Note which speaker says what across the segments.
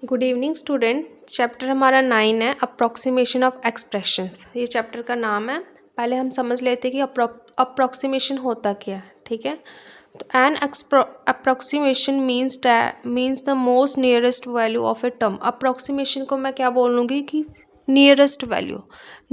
Speaker 1: Good evening student. Chapter हमारा 9 है approximation of expressions. ये चैप्टर का नाम है। पहले हम समझ लेते हैं कि अप्रॉक्सीमेशन होता क्या है। ठीक है, तो an approximation means the most nearest value of a term. Approximation को मैं क्या बोलूँगी कि नियरेस्ट वैल्यू।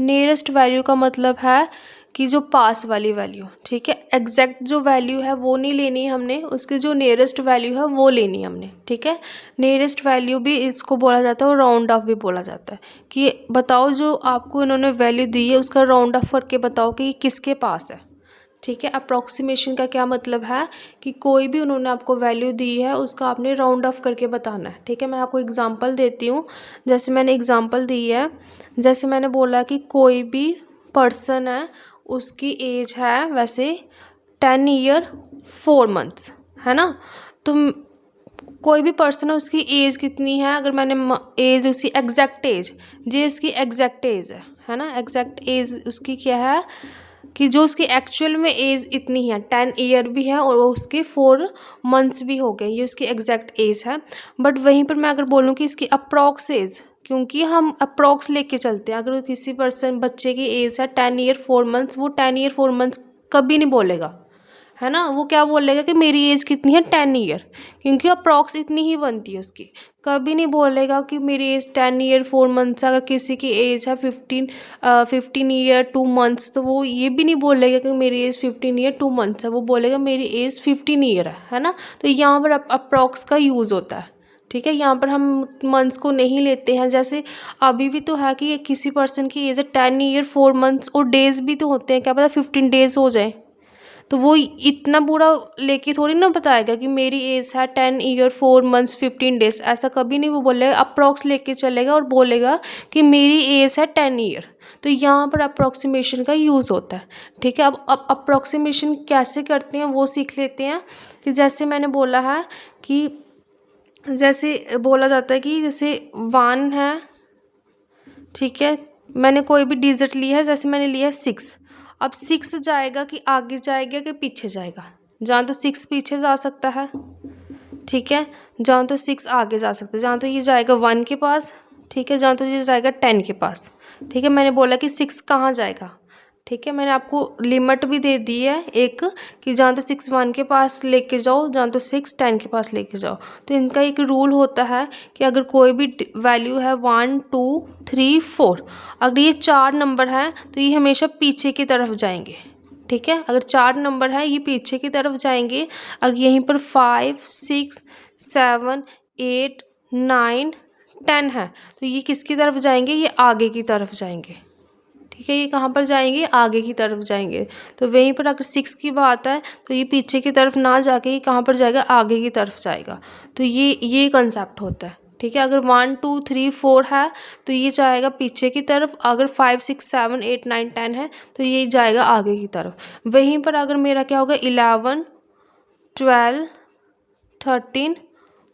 Speaker 1: नियरेस्ट वैल्यू का मतलब है कि जो पास वाली वैल्यू, ठीक है, एग्जैक्ट जो वैल्यू है वो नहीं लेनी है हमने, उसकी जो नियरेस्ट वैल्यू है वो लेनी है हमने। ठीक है, नियरेस्ट वैल्यू भी इसको बोला जाता है और राउंड ऑफ भी बोला जाता है कि बताओ जो आपको इन्होंने वैल्यू दी है उसका राउंड ऑफ करके बताओ कि ये किसके पास है। ठीक है, अप्रॉक्सीमेशन का क्या मतलब है कि कोई भी उन्होंने आपको वैल्यू दी है उसका आपने राउंड ऑफ करके बताना है। ठीक है, मैं आपको एग्जांपल देती हूँ। जैसे मैंने एग्जांपल दी है, जैसे मैंने बोला कि कोई भी पर्सन है, उसकी एज है वैसे 10 ईयर 4 मंथ्स, है ना। तो कोई भी पर्सन है उसकी एज कितनी है, अगर मैंने एज उसकी एग्जैक्ट एज, ये उसकी एग्जैक्ट एज है ना। एग्जैक्ट एज उसकी क्या है कि जो उसकी एक्चुअल में एज इतनी है, 10 ईयर भी है और उसके 4 मंथ्स भी हो गए, ये उसकी एग्जैक्ट एज है। बट वहीं पर मैं अगर बोलूँ कि इसकी अप्रॉक्स एज, क्योंकि हम अप्रॉक्स लेके चलते हैं, अगर किसी बच्चे की एज है 10 ईयर 4 मंथ्स, वो 10 ईयर 4 मंथ्स कभी नहीं बोलेगा, है ना। वो क्या बोलेगा कि मेरी एज कितनी है 10 ईयर, क्योंकि अप्रॉक्स इतनी ही बनती है उसकी। कभी नहीं बोलेगा कि मेरी एज 10 ईयर 4 मंथ्स। अगर किसी की एज है 15 ईयर 2 मंथ्स, तो वो ये भी नहीं बोलेगा कि मेरी एज 15 ईयर 2 मंथ्स है, वो बोलेगा मेरी एज 15 ईयर है ना। तो यहाँ पर अप्रॉक्स का यूज़ होता है। ठीक है, यहाँ पर हम मंथ्स को नहीं लेते हैं। जैसे अभी भी तो है कि किसी पर्सन की एज है 10 ईयर 4 मंथ्स, और डेज़ भी तो होते हैं, क्या पता 15 डेज हो जाए। तो वो इतना पूरा लेके थोड़ी ना बताएगा कि मेरी एज है 10 ईयर 4 मंथ्स 15 डेज, ऐसा कभी नहीं वो बोलेगा। अप्रॉक्स लेके चलेगा और बोलेगा कि मेरी एज है 10 ईयर। तो यहाँ पर अप्रॉक्सीमेशन का यूज़ होता है। ठीक है, अब अप्रॉक्सीमेशन कैसे करते हैं वो सीख लेते हैं। कि जैसे मैंने बोला है कि जैसे बोला जाता है कि जैसे 1 है, ठीक है, मैंने कोई भी डिजिट लिया है, जैसे मैंने लिया है 6। अब 6 जाएगा कि आगे जाएगा कि पीछे जाएगा। जहाँ तो 6 पीछे जा सकता है, ठीक है, जहाँ तो 6 आगे जा सकता है। जहाँ तो ये जाएगा 1 के पास, ठीक है, जहाँ तो ये जाएगा 10 के पास। ठीक है, मैंने बोला कि 6 कहाँ जाएगा। ठीक है, मैंने आपको लिमिट भी दे दी है एक, कि जहाँ तो 6 1 के पास लेके जाओ, जहाँ तो 6 10 के पास लेके जाओ। तो इनका एक रूल होता है कि अगर कोई भी वैल्यू है 1 2 3 4, अगर ये 4 नंबर है तो ये हमेशा पीछे की तरफ जाएंगे। ठीक है, अगर 4 नंबर है ये पीछे की तरफ जाएंगे। अगर यहीं पर 5 6 7 8 9 10 है तो ये किसकी तरफ जाएंगे, ये आगे की तरफ जाएंगे। ठीक है, ये कहाँ पर जाएंगे, आगे की तरफ जाएंगे। तो वहीं पर अगर 6 की बात है तो ये पीछे की तरफ ना जाके ये कहाँ पर जाएगा, आगे की तरफ जाएगा। तो ये कंसेप्ट होता है। ठीक है, अगर 1 2 3 4 है तो ये जाएगा पीछे की तरफ। अगर 5 6 7 8 9 10 है तो ये जाएगा आगे की तरफ। वहीं पर अगर मेरा क्या होगा 11 12 13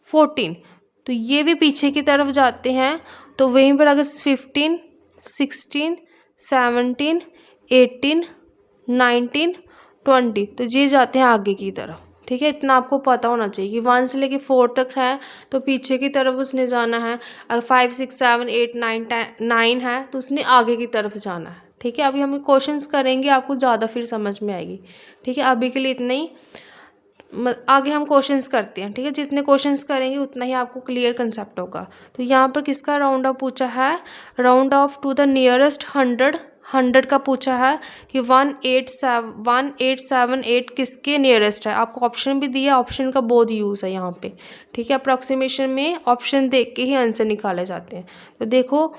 Speaker 1: 14, तो ये भी पीछे की तरफ जाते हैं। तो वहीं पर अगर 15 16 17 18 19 20, तो ये जाते हैं आगे की तरफ। ठीक है, इतना आपको पता होना चाहिए कि 1 से लेके 4 तक है तो पीछे की तरफ उसने जाना है। अगर 5 6 7 8 9 है तो उसने आगे की तरफ जाना है। ठीक है, अभी हम क्वेश्चंस करेंगे, आपको ज़्यादा फिर समझ में आएगी। ठीक है, अभी के लिए इतना ही। आगे हम क्वेश्चंस करते हैं। ठीक है, जितने क्वेश्चंस करेंगे उतना ही आपको क्लियर कंसेप्ट होगा। तो यहाँ पर किसका राउंड ऑफ पूछा है, round off to the nearest 100 का पूछा है कि 1878 किसके नियरेस्ट है। आपको ऑप्शन भी दिया, ऑप्शन का बहुत यूज़ है यहाँ पे। ठीक है, अप्रॉक्सीमेशन में ऑप्शन देख के ही आंसर निकाले जाते हैं। तो देखो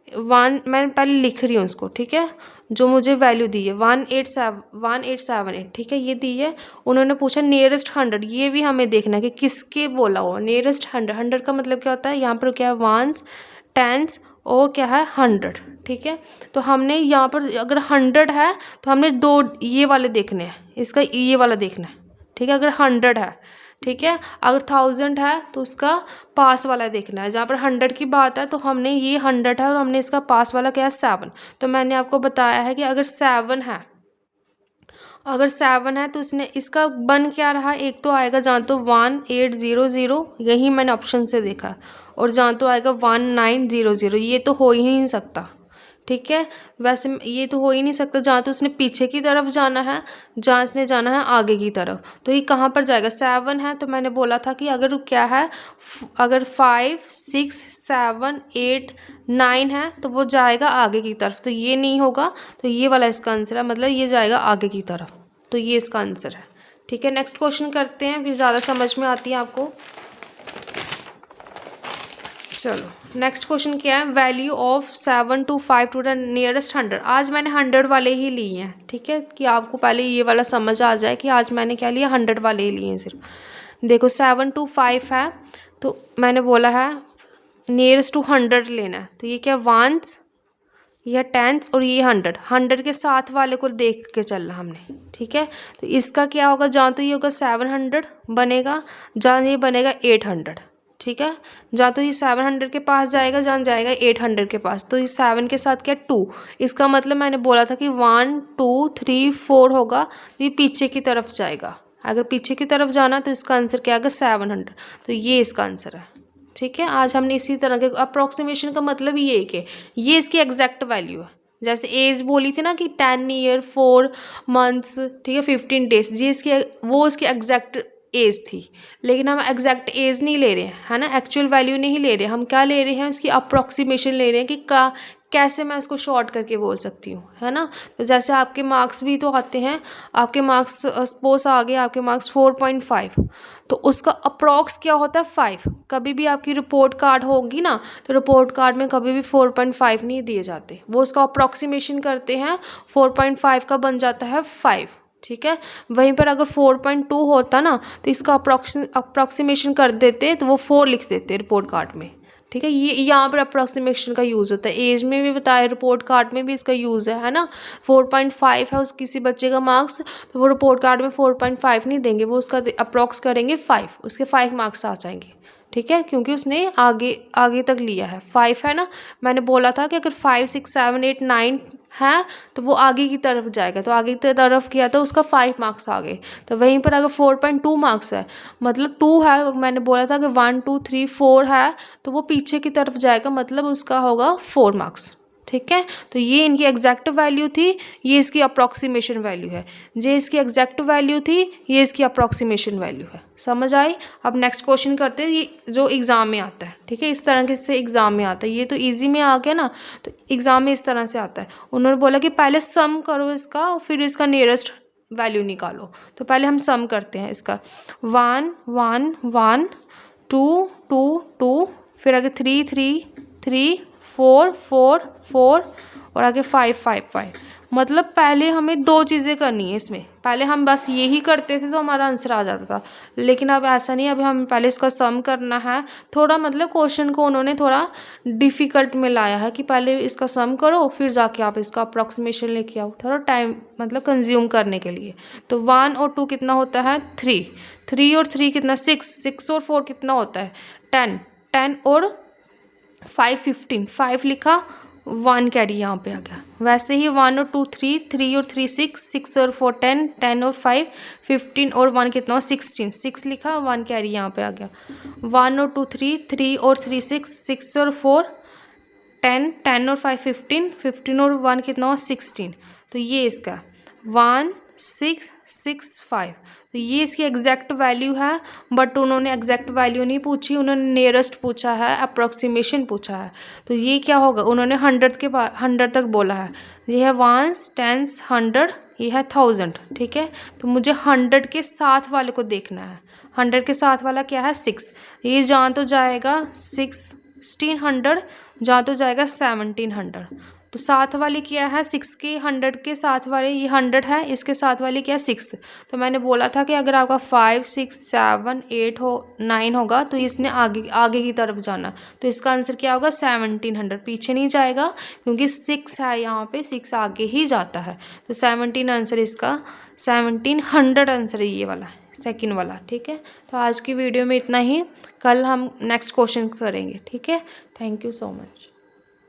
Speaker 1: 1, मैं पहले लिख रही हूँ उसको। ठीक है, जो मुझे वैल्यू दी है 1878, ठीक है, ये दी है। उन्होंने पूछा नियरेस्ट 100, ये भी हमें देखना है कि किसके बोला हुआ नियरेस्ट 100 का मतलब क्या होता है। यहाँ पर क्या है 1s 10s और क्या है 100। ठीक है, तो हमने यहाँ पर अगर 100 है तो हमने 2 ये वाले देखने हैं, इसका ये वाला देखना है। ठीक है, अगर 100 है, ठीक है, अगर 1000 है तो उसका पास वाला देखना है। जहाँ पर 100 की बात है तो हमने ये 100 है और हमने इसका पास वाला क्या है 7। तो मैंने आपको बताया है कि अगर 7 है, अगर 7 है तो इसने इसका बन क्या रहा, एक तो आएगा जहाँ तो 1800, यही मैंने ऑप्शन से देखा, और जहाँ तो आएगा 1900, ये तो हो ही नहीं सकता। ठीक है, वैसे ये तो हो ही नहीं सकता, जहाँ तो उसने पीछे की तरफ जाना है, जहाँ इसने जाना है आगे की तरफ, तो ये कहाँ पर जाएगा। 7 है तो मैंने बोला था कि अगर क्या है, अगर 5 6 7 8 9 है तो वो जाएगा आगे की तरफ, तो ये नहीं होगा, तो ये वाला इसका आंसर है, मतलब ये जाएगा आगे की तरफ, तो ये इसका आंसर है। ठीक है, नेक्स्ट क्वेश्चन करते हैं, फिर ज़्यादा समझ में आती है आपको। चलो नेक्स्ट क्वेश्चन क्या है, value of 7 to 5 to the nearest 100। आज मैंने 100 वाले ही लिए हैं, ठीक है, कि आपको पहले ये वाला समझ आ जाए कि आज मैंने क्या लिया, 100 वाले ही लिए हैं सिर्फ। देखो 7 to 5 है, तो मैंने बोला है नियरेस्ट टू 100 लेना है, तो ये क्या, वंस, यह टेंस, और ये 100 के साथ वाले को देख के चलना हमने। ठीक है, तो इसका क्या होगा, जहाँ तो ये होगा 700 बनेगा, जहाँ ये बनेगा 800। ठीक है, जहाँ तो ये 700 के पास जाएगा, जहाँ जाएगा 800 के पास, तो ये 7 के साथ क्या 2, इसका मतलब मैंने बोला था कि 1 2 3 4 होगा, तो ये पीछे की तरफ जाएगा। अगर पीछे की तरफ जाना तो इसका आंसर क्या आएगा 700, तो ये इसका आंसर है। ठीक है, आज हमने इसी तरह के अप्रॉक्सीमेशन का मतलब ये है कि ये इसकी एग्जैक्ट वैल्यू है। जैसे एज बोली थी ना कि 10 ईयर 4 मंथ्स, ठीक है, 15 डेज, ये इसकी वो उसकी एग्जैक्ट एज थी, लेकिन हम एग्जैक्ट एज नहीं ले रहे हैं, है ना, एक्चुअल वैल्यू नहीं ले रहे, हम क्या ले रहे हैं, उसकी अप्रॉक्सीमेशन ले रहे हैं कि कैसे मैं उसको शॉर्ट करके बोल सकती हूँ, है ना। तो जैसे आपके मार्क्स भी तो आते हैं, आपके मार्क्स सपोज आ गए आपके मार्क्स 4.5, तो उसका अप्रॉक्स क्या होता है 5। कभी भी आपकी रिपोर्ट कार्ड होगी ना, तो रिपोर्ट कार्ड में कभी भी 4.5 नहीं दिए जाते, वो उसका अप्रॉक्सीमेशन करते हैं, 4.5 का बन जाता है 5। ठीक है, वहीं पर अगर 4.2 होता ना, तो इसका अप्रॉक्सीमेशन कर देते, तो वो 4 लिख देते रिपोर्ट कार्ड में। ठीक है, ये यहाँ पर अप्रॉक्सीमेशन का यूज़ होता है, एज में भी बताया, रिपोर्ट कार्ड में भी इसका यूज़ है ना। 4.5 है उस किसी बच्चे का मार्क्स, तो वो रिपोर्ट कार्ड में 4.5 नहीं देंगे, वो उसका अप्रॉक्स करेंगे 5, उसके 5 मार्क्स आ जाएंगे। ठीक है, क्योंकि उसने आगे तक लिया है, 5 है ना, मैंने बोला था कि अगर 5 6 7 8 9 है तो वो आगे की तरफ जाएगा, तो आगे की तरफ किया तो उसका 5 मार्क्स आ गए। तो वहीं पर अगर 4.2 मार्क्स है, मतलब 2 है, मैंने बोला था कि 1 2 3 4 है, तो वो पीछे की तरफ जाएगा, मतलब उसका होगा 4 मार्क्स। ठीक है, तो ये इनकी एग्जैक्ट वैल्यू थी, ये इसकी अप्रॉक्सीमेशन वैल्यू है, ये इसकी एग्जैक्ट वैल्यू थी, ये इसकी अप्रॉक्सीमेशन वैल्यू है। समझ आई। अब नेक्स्ट क्वेश्चन करते हैं, ये जो एग्ज़ाम में आता है, ठीक है, इस तरह के से एग्ज़ाम में आता है, ये तो इजी में आ गया ना, तो एग्ज़ाम में इस तरह से आता है। उन्होंने बोला कि पहले सम करो इसका और फिर इसका नियरेस्ट वैल्यू निकालो, तो पहले हम सम करते हैं इसका, 1 1 1 2 2 2, फिर आगे 3 3 3 4 4 4 और आगे 5 5 5। मतलब पहले हमें 2 चीज़ें करनी है इसमें, पहले हम बस यही करते थे तो हमारा आंसर आ जाता था, लेकिन अब ऐसा नहीं, अभी हमें पहले इसका सम करना है। थोड़ा मतलब क्वेश्चन को उन्होंने थोड़ा डिफ़िकल्ट में लाया है कि पहले इसका सम करो फिर जाके आप इसका अप्रॉक्सीमेशन लेके आओ, थोड़ा टाइम मतलब कंज्यूम करने के लिए। तो 1 और 2 कितना होता है 3, 3 और 3 कितना 6, 6 और 4 कितना होता है 10, 10 और 5 15, 5 लिखा 1 कैरी यहाँ पे आ गया। वैसे ही 1 और 2 3, 3 और 3 6, 6 और 4 10, 10 और 5 15 और 1 कितना हो 16, 6 लिखा 1 कैरी यहाँ पे आ गया। 1 और 2 3, 3 और 3 6, 6 और 4 10, 10 और 5 15, 15 और 1 कितना हो 16। तो ये इसका 1 6 6 5, तो ये इसकी एग्जैक्ट वैल्यू है, बट उन्होंने एग्जैक्ट वैल्यू नहीं पूछी, उन्होंने नियरेस्ट पूछा है, अप्रॉक्सीमेशन पूछा है। तो ये क्या होगा, उन्होंने 100 तक बोला है, ये है 1 10 100, ये है 1000। ठीक है, तो मुझे 100 के साथ वाले को देखना है, 100 के साथ वाला क्या है 6, ये जहाँ तो जाएगा 1600, जहाँ तो जाएगा 1700। तो साथ वाली क्या है 6 के 100 के साथ वाले, ये 100 है, इसके साथ वाली क्या है 6। तो मैंने बोला था कि अगर आपका 5 6 7 8 हो 9 होगा तो इसने आगे की तरफ जाना, तो इसका आंसर क्या होगा 1700, पीछे नहीं जाएगा क्योंकि 6 है यहाँ पे, 6 आगे ही जाता है। तो 17 आंसर इसका 1700 आंसर ये वाला है, सेकंड वाला। ठीक है, तो आज की वीडियो में इतना ही, कल हम नेक्स्ट क्वेश्चन करेंगे। ठीक है, थैंक यू सो मच।